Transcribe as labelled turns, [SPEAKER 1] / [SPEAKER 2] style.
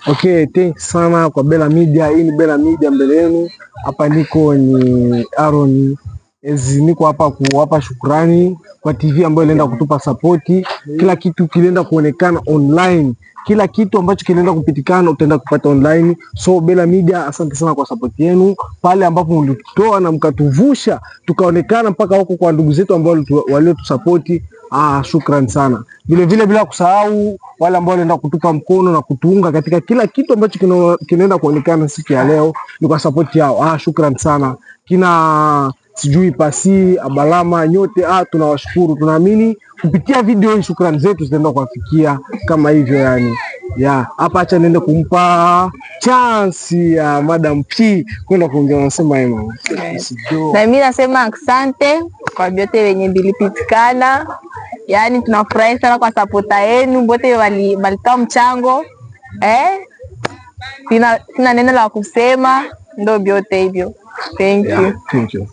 [SPEAKER 1] Okay, thanks sana kwa Bela Media. Hii ni Bela Media mbele yenu. Hapa niko ni Aaron. Niko hapa kuwapa shukrani kwa TV ambayo ilienda kutupa sapoti. Kila kitu kilienda kuonekana online. Kila kitu ambacho kilienda kupitikana utaenda kupata online. So Bela Media, asante sana kwa sapoti yenu. Pale ambapo mlitutoa na mkatuvusha tukaonekana mpaka huko kwa ndugu zetu ambao waliotusapoti. Shukrani sana. Vile vile bila kusahau wale ambao walienda kutupa mkono na kutuunga katika kila kitu ambacho kinaenda kuonekana siku ya leo, ni kwa support yao. Shukrani sana. Kina sijui Pasi, Abalama, nyote tunawashukuru. Tunaamini kupitia video hii shukrani zetu zitaenda kuwafikia kama hivyo yani. Hapa acha niende kumpa chance ya Madam P kwenda kuongea, nasema hema.
[SPEAKER 2] Na mimi nasema asante kwa vyote wenye vilipitikana. Yaani tunafurahi sana kwa sapota yenu wote walitoa mchango. Sina neno la kusema, ndio vyote hivyo. Thank you.